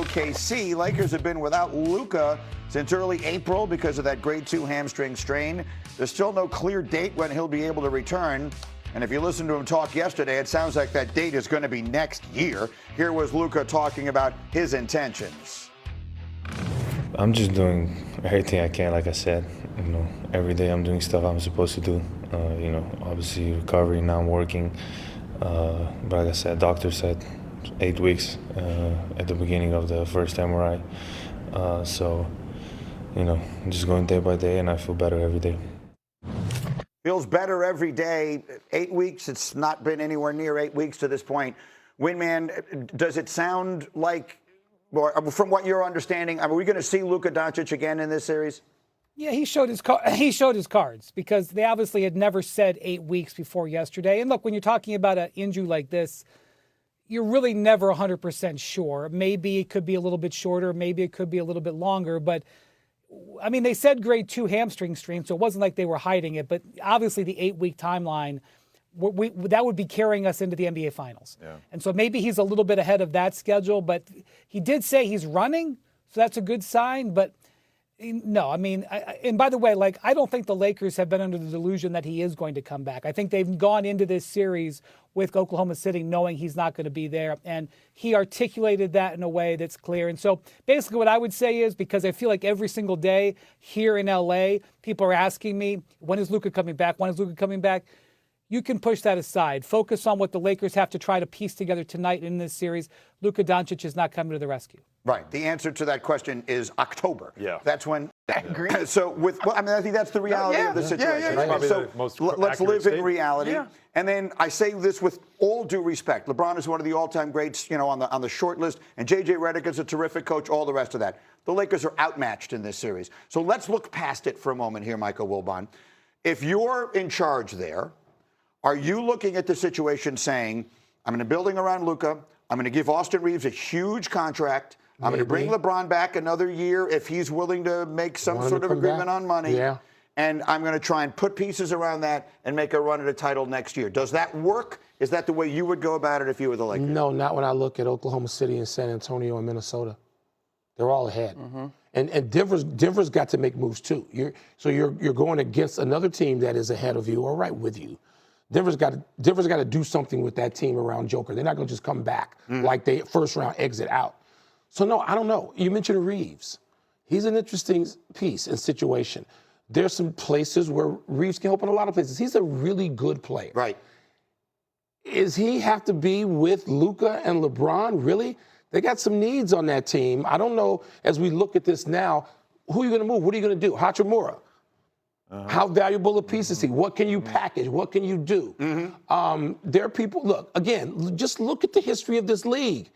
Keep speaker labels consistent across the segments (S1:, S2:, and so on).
S1: OKC. Lakers have been without Luka since early April because of that grade 2 hamstring strain. There's still no clear date when he'll be able to return. And if you listen to him talk yesterday, it sounds like that date is going to be next year. Here was Luka talking about his intentions.
S2: I'm just doing everything I can, like I said. Every day I'm doing stuff I'm supposed to do. Obviously recovery, now I'm working. But like I said, doctor said 8 weeks at the beginning of the first MRI. I'm just going day by day, and I feel better every day.
S1: Feels better every day. 8 weeks, it's not been anywhere near 8 weeks to this point. Windman, does it sound like, or from what you're understanding, are we going to see Luka Doncic again in this series?
S3: Yeah, he showed his cards because they obviously had never said 8 weeks before yesterday. And look, when you're talking about an injury like this, you're really never 100% sure. Maybe it could be a little bit shorter. Maybe it could be a little bit longer. But, I mean, they said grade 2 hamstring strain, so it wasn't like they were hiding it. But obviously the 8-week timeline, that would be carrying us into the NBA Finals. Yeah. And so maybe he's a little bit ahead of that schedule. But he did say he's running, so that's a good sign. But no, I mean, and by the way, I don't think the Lakers have been under the delusion that he is going to come back. I think they've gone into this series with Oklahoma City knowing he's not going to be there, and he articulated that in a way that's clear. And so basically what I would say is, because I feel like every single day here in LA, people are asking me, when is Luka coming back? When is Luka coming back? You can push that aside. Focus on what the Lakers have to try to piece together tonight in this series. Luka Doncic is not coming to the rescue.
S1: Right. The answer to that question is October.
S4: Yeah.
S1: That's when.
S4: Yeah.
S1: So I think that's the reality of the situation.
S4: Yeah.
S1: So let's live in reality.
S4: Yeah.
S1: And then I say this with all due respect. LeBron is one of the all-time greats, on the short list, and J.J. Redick is a terrific coach. All the rest of that. The Lakers are outmatched in this series. So let's look past it for a moment here, Michael Wilbon. If you're in charge there, are you looking at the situation saying, I'm going to building around Luka, I'm going to give Austin Reeves a huge contract, I'm going to bring LeBron back another year if he's willing to make some sort of agreement on money, and I'm going to try and put pieces around that and make a run at a title next year? Does that work? Is that the way you would go about it if you were the Lakers?
S5: No, not when I look at Oklahoma City and San Antonio and Minnesota. They're all ahead. And Denver's got to make moves too. You're going against another team that is ahead of you or right with you. Denver's got to do something with that team around Joker. They're not going to just come back like they first round exit out. So no, I don't know. You mentioned Reeves. He's an interesting piece and situation. There's some places where Reeves can help in a lot of places. He's a really good player.
S1: Right.
S5: Is he have to be with Luka and LeBron? Really? They got some needs on that team. I don't know, as we look at this now, who are you going to move? What are you going to do? Hachimura. How valuable a piece is he? What can you package? What can you do? There are people, look, again, just look at the history of this league.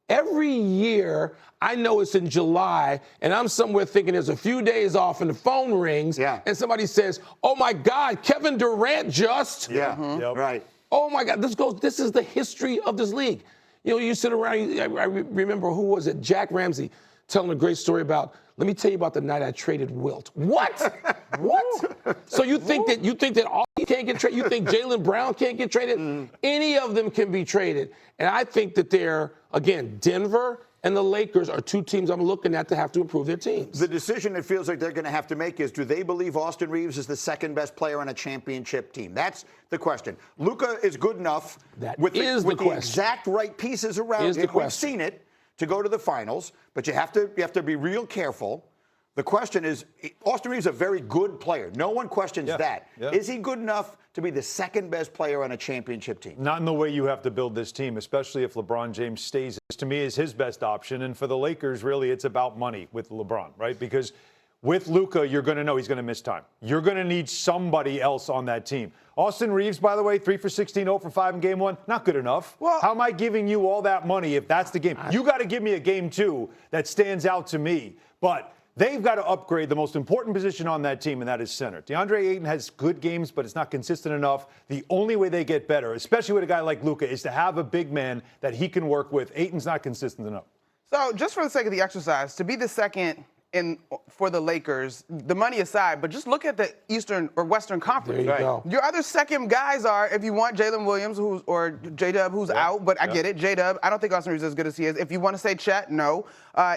S5: Every year, I know it's in July, and I'm somewhere thinking there's a few days off and the phone rings, and somebody says, oh my God, Kevin Durant just.
S1: Right.
S5: Oh my God, this is the history of this league. You sit around, I remember, who was it? Jack Ramsey telling a great story about, let me tell you about the night I traded Wilt. What? What? So you think that all can't get traded? You think Jaylen Brown can't get traded? Any of them can be traded. And I think that again, Denver and the Lakers are two teams I'm looking at to have to improve their teams.
S1: The decision it feels like they're going to have to make is, do they believe Austin Reeves is the second best player on a championship team? That's the question. Luka is good enough with the exact right pieces around him. We've seen it, to go to the finals, but you have to be real careful. The question is, Austin Reeves is a very good player. No one questions that. Is he good enough to be the second best player on a championship team?
S4: Not in the way you have to build this team, especially if LeBron James stays. This, to me, is his best option. And for the Lakers, really, it's about money with LeBron, right? Because with Luka, you're going to know he's going to miss time. You're going to need somebody else on that team. Austin Reeves, by the way, 3 for 16, 0 for 5 in game 1. Not good enough. Well, how am I giving you all that money if that's the game? You got to give me a game 2 that stands out to me. But they've got to upgrade the most important position on that team, and that is center. DeAndre Ayton has good games, but it's not consistent enough. The only way they get better, especially with a guy like Luka, is to have a big man that he can work with. Ayton's not consistent enough.
S6: So just for the sake of the exercise, to be the second for the Lakers, the money aside, but just look at the Eastern or Western Conference.
S5: There you go.
S6: Your other second guys are, if you want Jalen Williams or J-Dub, who's out, but I get it. J-Dub, I don't think Austin Reeves is as good as he is. If you want to say Chet, no.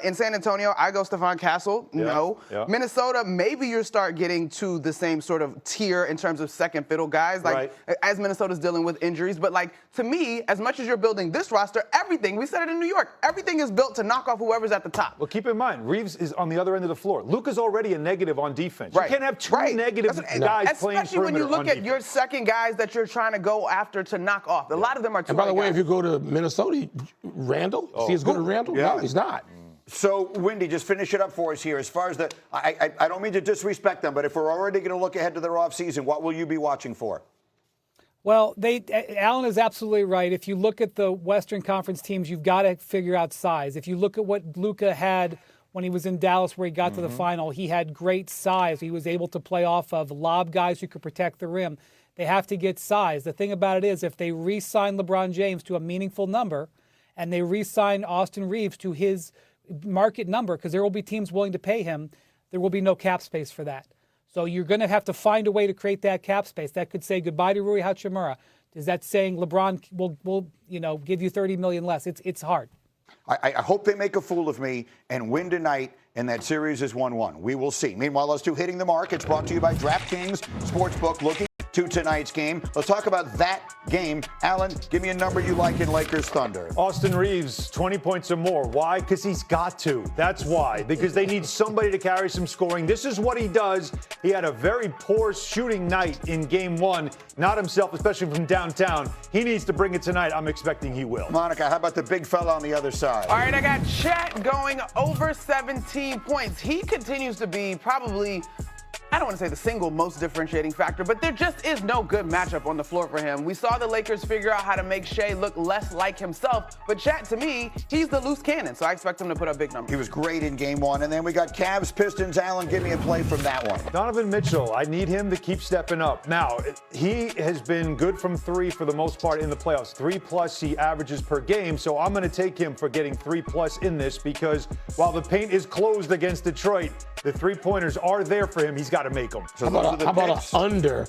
S6: In San Antonio, I go Stephon Castle, no. Minnesota, maybe you start getting to the same sort of tier in terms of second fiddle guys, like as Minnesota's dealing with injuries. But like to me, as much as you're building this roster, everything, we said it in New York, everything is built to knock off whoever's at the top.
S4: Well, keep in mind, Reeves is on the other end of the floor. Luka's already a negative on defense. You can't have two negative guys playing
S6: especially when you look at your second guys that you're trying to go after to knock off. A lot of them are two.
S5: And by the way, if you go to Minnesota, Randall, is he as good as Randall? No, he's not.
S1: So, Wendy, just finish it up for us here. As far as I don't mean to disrespect them, but if we're already going to look ahead to their offseason, what will you be watching for?
S3: Well, Alan is absolutely right. If you look at the Western Conference teams, you've got to figure out size. If you look at what Luka had when he was in Dallas where he got to the final, he had great size. He was able to play off of lob guys who could protect the rim. They have to get size. The thing about it is if they re-sign LeBron James to a meaningful number and they re-sign Austin Reeves to his market number, because there will be teams willing to pay him, there will be no cap space for that. So you're going to have to find a way to create that cap space. That could say goodbye to Rui Hachimura. Is that saying LeBron will give you $30 million less? It's hard.
S1: I hope they make a fool of me and win tonight, and that series is 1-1. We will see. Meanwhile, us two hitting the mark. It's brought to you by DraftKings Sportsbook. Looking to tonight's game. Let's talk about that game. Alan, give me a number you like in Lakers Thunder.
S4: Austin Reeves, 20 points or more. Why? Because he's got to. That's why. Because they need somebody to carry some scoring. This is what he does. He had a very poor shooting night in game one. Not himself, especially from downtown. He needs to bring it tonight. I'm expecting he will.
S1: Monica, how about the big fella on the other side?
S6: All right, I got Chet going over 17 points. He continues to be probably, I don't want to say the single most differentiating factor, but there just is no good matchup on the floor for him. We saw the Lakers figure out how to make Shea look less like himself, but Chet, to me, he's the loose cannon, so I expect him to put up big numbers.
S1: He was great in game one, and then we got Cavs, Pistons. Alan, give me a play from that one.
S4: Donovan Mitchell, I need him to keep stepping up. Now, he has been good from three for the most part in the playoffs. 3+ he averages per game, so I'm going to take him for getting 3+ in this because while the paint is closed against Detroit, the three-pointers are there for him. He's got to make them.
S1: So
S5: how about an under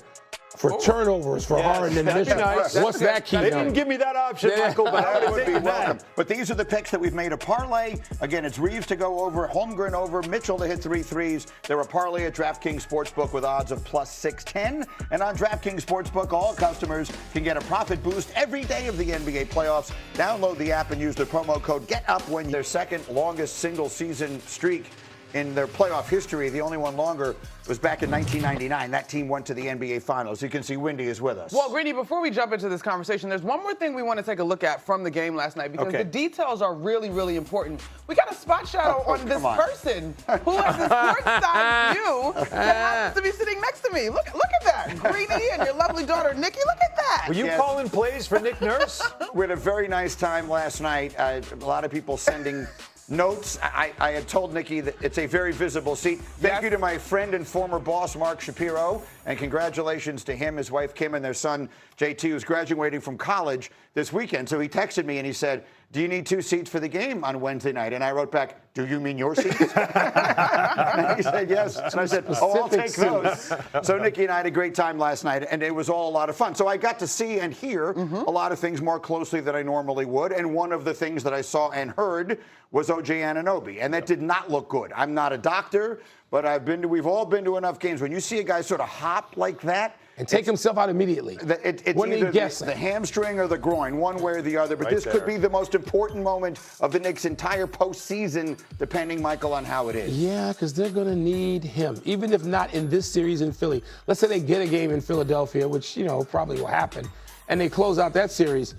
S5: for turnovers for Harden and Mitchell?
S4: Nice.
S5: What's that key?
S4: They didn't give me that option, Michael, but I
S1: That
S4: would
S1: would be
S4: take
S1: welcome.
S4: that.
S1: But these are the picks that we've made a parlay. Again, it's Reeves to go over, Holmgren over, Mitchell to hit 3 threes. They're a parlay at DraftKings Sportsbook with odds of +610. And on DraftKings Sportsbook, all customers can get a profit boost every day of the NBA playoffs. Download the app and use the promo code GETUP when their second longest single season streak in their playoff history. The only one longer was back in 1999. That team went to the NBA Finals. You can see Wendy is with us.
S6: Well, Greeny, before we jump into this conversation, there's one more thing we want to take a look at from the game last night because the details are really, really important. We got a spot shadow on this person who has a courtside view that happens to be sitting next to me. Look at that. Greeny and your lovely daughter, Nikki, look at that.
S4: Were you calling plays for Nick Nurse?
S1: We had a very nice time last night. A lot of people sending notes. I had told Nikki that it's a very visible seat. Thank you to my friend and former boss, Mark Shapiro, and congratulations to him, his wife, Kim, and their son, JT, who's graduating from college this weekend. So he texted me and he said, do you need 2 seats for the game on Wednesday night? And I wrote back, do you mean your seats? And he said, yes. And I said, I'll take those. So Nikki and I had a great time last night, and it was all a lot of fun. So I got to see and hear a lot of things more closely than I normally would. And one of the things that I saw and heard was O.J. Anunoby, and that did not look good. I'm not a doctor, but we've all been to enough games. When you see a guy sort of hop like that,
S5: and take himself out immediately.
S1: It's either the hamstring or the groin, one way or the other. But this could be the most important moment of the Knicks' entire postseason, depending, Michael, on how it is.
S5: Yeah, because they're going to need him, even if not in this series in Philly. Let's say they get a game in Philadelphia, which, probably will happen, and they close out that series.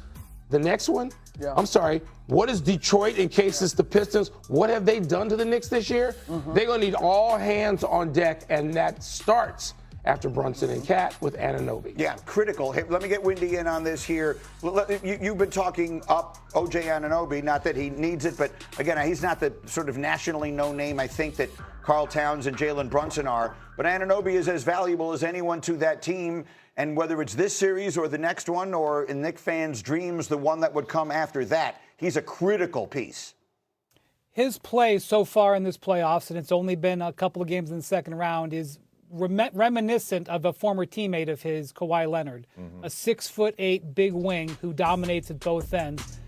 S5: The next one, I'm sorry, what is Detroit in case it's the Pistons? What have they done to the Knicks this year? They're going to need all hands on deck, and that starts after Brunson and Cat with Anunoby.
S1: Yeah, critical. Hey, let me get Wendy in on this here. You've been talking up O.J. Anunoby, not that he needs it, but again, he's not the sort of nationally known name I think that Karl Towns and Jalen Brunson are. But Anunoby is as valuable as anyone to that team. And whether it's this series or the next one, or in Knicks fans' dreams, the one that would come after that, he's a critical piece.
S3: his play so far in this playoffs, and it's only been a couple of games in the second round, is reminiscent of a former teammate of his, Kawhi Leonard, a 6'8" big wing who dominates at both ends.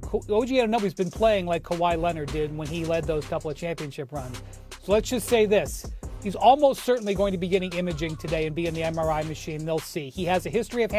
S3: OG Anunoby's been playing like Kawhi Leonard did when he led those couple of championship runs. So let's just say this. He's almost certainly going to be getting imaging today and be in the MRI machine. They'll see. He has a history of